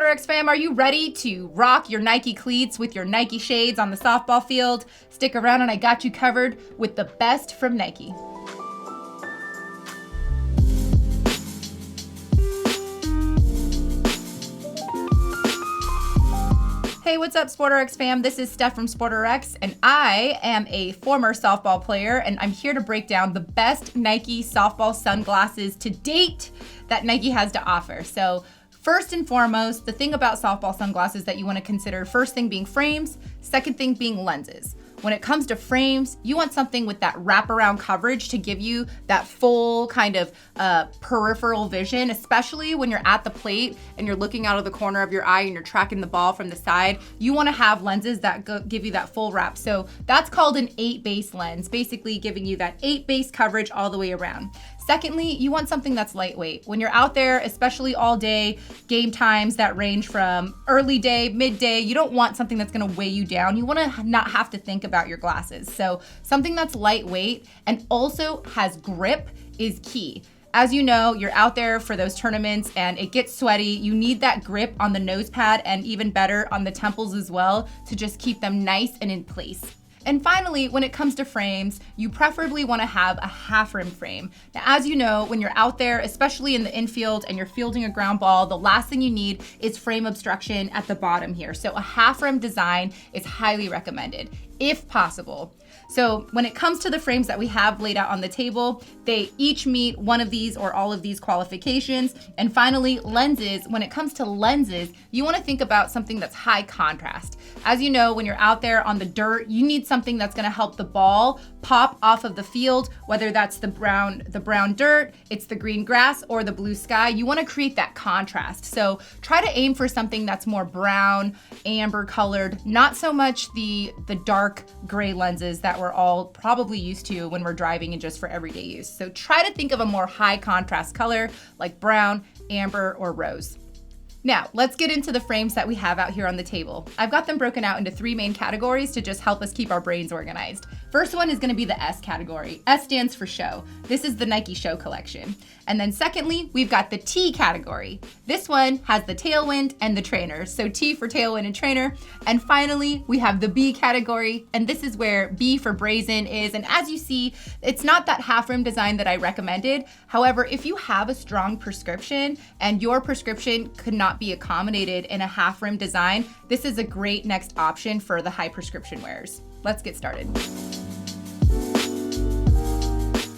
SportRx fam, are you ready to rock your Nike cleats with your Nike shades on the softball field? Stick around and I got you covered with the best from Nike. Hey, what's up, SportRx fam? This is Steph from SportRx, and I am a former softball player, and I'm here to break down the best Nike softball sunglasses to date that Nike has to offer. So first and foremost, the thing about softball sunglasses that you want to consider, first thing being frames, second thing being lenses. When it comes to frames, you want something with that wraparound coverage to give you that full kind of peripheral vision, especially when you're at the plate and you're looking out of the corner of your eye and you're tracking the ball from the side. You want to have lenses that give you that full wrap. So that's called an 8 base lens, basically giving you that 8 base coverage all the way around. Secondly, you want something that's lightweight. When you're out there, especially all day, game times that range from early day, midday, you don't want something that's gonna weigh you down. You wanna not have to think about your glasses. So something that's lightweight and also has grip is key. As you know, you're out there for those tournaments and it gets sweaty. You need that grip on the nose pad and even better on the temples as well to just keep them nice and in place. And finally, when it comes to frames, you preferably want to have a half rim frame. Now, as you know, when you're out there, especially in the infield and you're fielding a ground ball, the last thing you need is frame obstruction at the bottom here. So a half rim design is highly recommended, if possible. So when it comes to the frames that we have laid out on the table, they each meet one of these or all of these qualifications. And finally, lenses. When it comes to lenses, you want to think about something that's high contrast. As you know, when you're out there on the dirt, you need something that's going to help the ball pop off of the field, whether that's the brown dirt, it's the green grass, or the blue sky. You want to create that contrast. So try to aim for something that's more brown, amber colored, not so much the dark gray lenses that we're all probably used to when we're driving and just for everyday use. So try to think of a more high contrast color like brown, amber, or rose. Now, let's get into the frames that we have out here on the table. I've got them broken out into 3 main categories to just help us keep our brains organized. First one is going to be the S category. S stands for show. This is the Nike Show collection. And then secondly, we've got the T category. This one has the Tailwind and the trainers. So T for Tailwind and trainer. And finally, we have the B category. And this is where B for Brazen is. And as you see, it's not that half rim design that I recommended. However, if you have a strong prescription and your prescription could not be accommodated in a half rim design, this is a great next option for the high prescription wearers. Let's get started.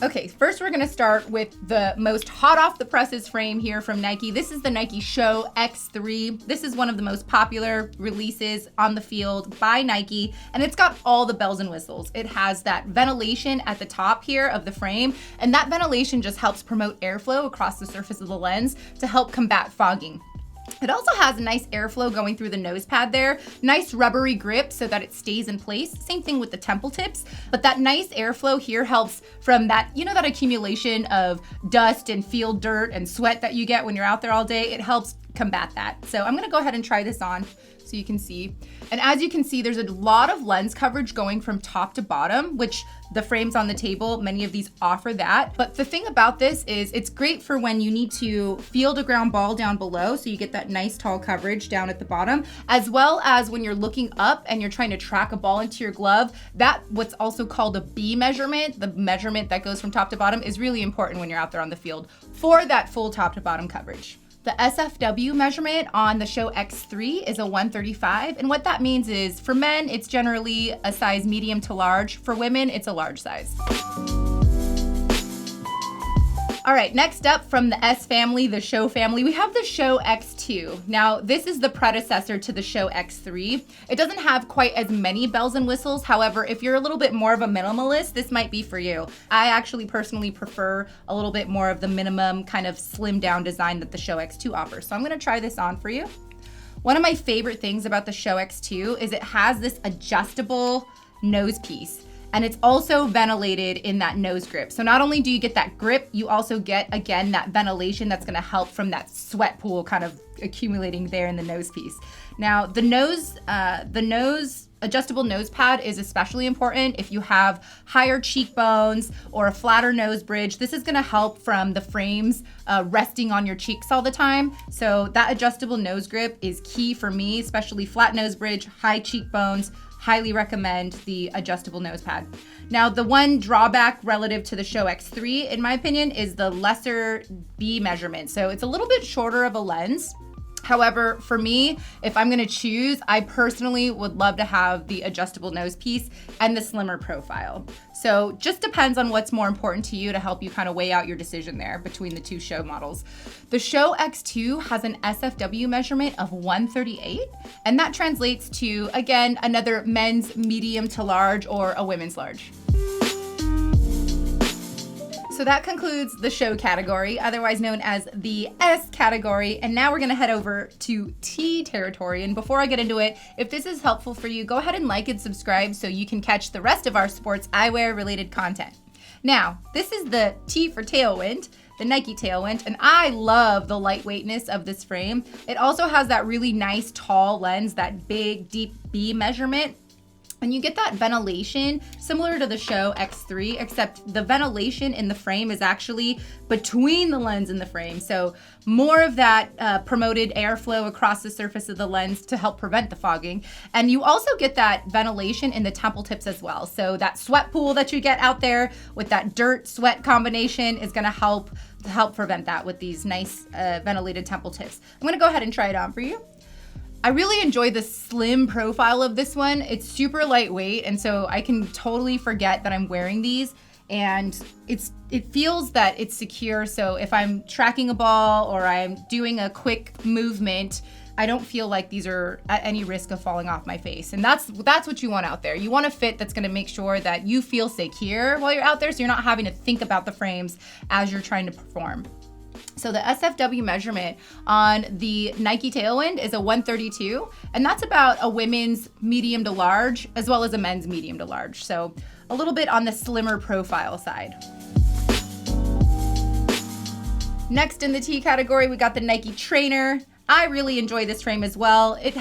Okay, first we're gonna start with the most hot off the presses frame here from Nike. This is the Nike Show X3. This is one of the most popular releases on the field by Nike, and it's got all the bells and whistles. It has that ventilation at the top here of the frame, and that ventilation just helps promote airflow across the surface of the lens to help combat fogging. It also has a nice airflow going through the nose pad there, nice rubbery grip so that it stays in place. Same thing with the temple tips, but that nice airflow here helps from that, that accumulation of dust and field dirt and sweat that you get when you're out there all day. It helps combat that. So I'm gonna go ahead and try this on so you can see. And as you can see, there's a lot of lens coverage going from top to bottom, which the frames on the table, many of these offer that. But the thing about this is it's great for when you need to field a ground ball down below, so you get that nice tall coverage down at the bottom, as well as when you're looking up and you're trying to track a ball into your glove. That what's also called a B measurement, the measurement that goes from top to bottom, is really important when you're out there on the field for that full top to bottom coverage. The SFW measurement on the Show X3 is a 135, and what that means is for men, it's generally a size medium to large. For women, it's a large size. All right, next up from the S family, the Show family, we have the Show X2. Now, this is the predecessor to the Show X3. It doesn't have quite as many bells and whistles. However, if you're a little bit more of a minimalist, this might be for you. I actually personally prefer a little bit more of the minimum kind of slim down design that the Show X2 offers. So I'm gonna try this on for you. One of my favorite things about the Show X2 is it has this adjustable nose piece. and it's also ventilated in that nose grip. So not only do you get that grip, you also get, again, that ventilation that's gonna help from that sweat pool kind of accumulating there in the nose piece. Now, the nose adjustable nose pad is especially important if you have higher cheekbones or a flatter nose bridge. This is gonna help from the frames resting on your cheeks all the time. So that adjustable nose grip is key for me, especially flat nose bridge, high cheekbones. Highly recommend the adjustable nose pad. Now, the one drawback relative to the Show X3, in my opinion, is the lesser B measurement. So it's a little bit shorter of a lens. However, for me, if I'm gonna choose, I personally would love to have the adjustable nose piece and the slimmer profile. So just depends on what's more important to you to help you kind of weigh out your decision there between the two Show models. The Show X2 has an SFW measurement of 138, and that translates to, again, another men's medium to large or a women's large. So that concludes the Show category, otherwise known as the S category. And now we're gonna head over to T territory. And before I get into it, if this is helpful for you, go ahead and like and subscribe so you can catch the rest of our sports eyewear related content. Now, this is the T for Tailwind, the Nike Tailwind, and I love the lightweightness of this frame. It also has that really nice tall lens, that big deep B measurement. And you get that ventilation similar to the Show X3, except the ventilation in the frame is actually between the lens and the frame. So more of that promoted airflow across the surface of the lens to help prevent the fogging. And you also get that ventilation in the temple tips as well. So that sweat pool that you get out there with that dirt sweat combination is gonna help prevent that with these nice ventilated temple tips. I'm gonna go ahead and try it on for you. I really enjoy the slim profile of this one. It's super lightweight, and so I can totally forget that I'm wearing these, and it feels that it's secure. So if I'm tracking a ball or I'm doing a quick movement, I don't feel like these are at any risk of falling off my face. And that's what you want out there. You want a fit that's gonna make sure that you feel secure while you're out there, so you're not having to think about the frames as you're trying to perform. So the SFW measurement on the Nike Tailwind is a 132, and that's about a women's medium to large as well as a men's medium to large. So a little bit on the slimmer profile side. Next in the T category, we got the Nike Trainer. I really enjoy this frame as well. It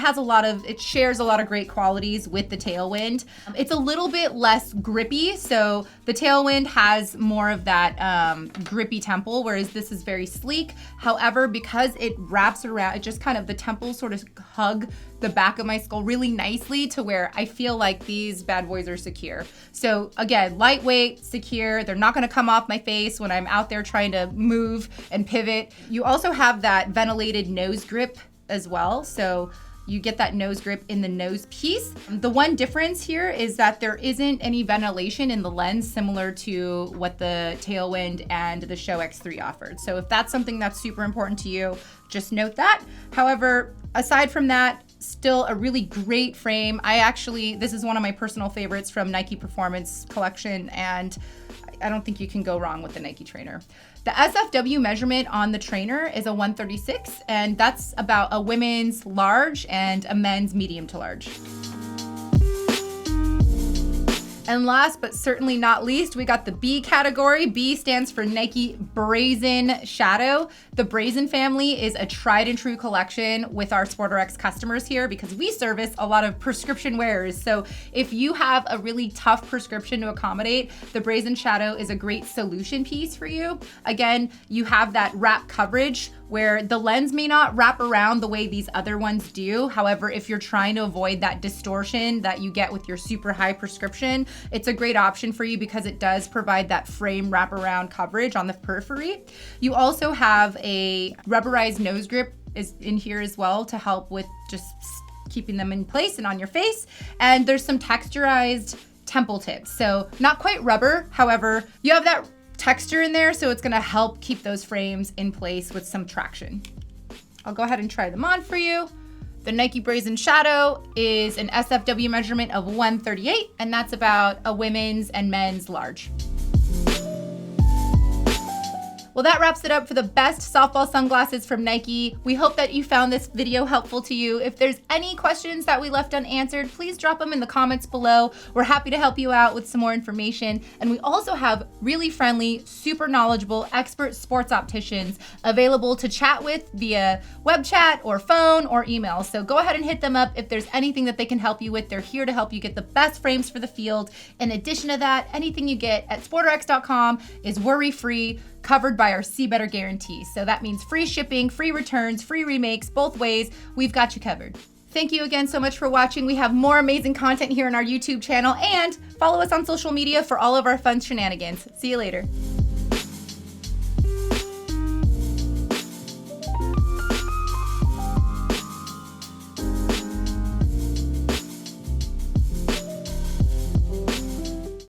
shares a lot of great qualities with the Tailwind. It's a little bit less grippy, so the Tailwind has more of that grippy temple, whereas this is very sleek. However, because it wraps around, it just kind of, the temples sort of hug the back of my skull really nicely to where I feel like these bad boys are secure. So again, lightweight, secure. They're not gonna come off my face when I'm out there trying to move and pivot. You also have that ventilated nose grip as well. So you get that nose grip in the nose piece. The one difference here is that there isn't any ventilation in the lens, similar to what the Tailwind and the Show X3 offered. So if that's something that's super important to you, just note that. However, aside from that, still a really great frame. This is one of my personal favorites from Nike Performance Collection, and I don't think you can go wrong with the Nike Trainer. The SFW measurement on the Trainer is a 136, and that's about a women's large and a men's medium to large. And last but certainly not least, we got the B category. B stands for Nike Brazen Shadow. The Brazen family is a tried and true collection with our SportRx customers here because we service a lot of prescription wearers. So if you have a really tough prescription to accommodate, the Brazen Shadow is a great solution piece for you. Again, you have that wrap coverage where the lens may not wrap around the way these other ones do. However, if you're trying to avoid that distortion that you get with your super high prescription, it's a great option for you because it does provide that frame wraparound coverage on the periphery. You also have a rubberized nose grip is in here as well to help with just keeping them in place and on your face. And there's some texturized temple tips. So not quite rubber, however, you have that texture in there, so it's gonna help keep those frames in place with some traction. I'll go ahead and try them on for you. The Nike Brazen Shadow is an SFW measurement of 138, and that's about a women's and men's large. Well, that wraps it up for the best softball sunglasses from Nike. We hope that you found this video helpful to you. If there's any questions that we left unanswered, please drop them in the comments below. We're happy to help you out with some more information. And we also have really friendly, super knowledgeable, expert sports opticians available to chat with via web chat or phone or email. So go ahead and hit them up if there's anything that they can help you with. They're here to help you get the best frames for the field. In addition to that, anything you get at SportRx.com is worry-free, covered by our See Better guarantee. So that means free shipping, free returns, free remakes, both ways. We've got you covered. Thank you again so much for watching. We have more amazing content here on our YouTube channel, and follow us on social media for all of our fun shenanigans. See you later.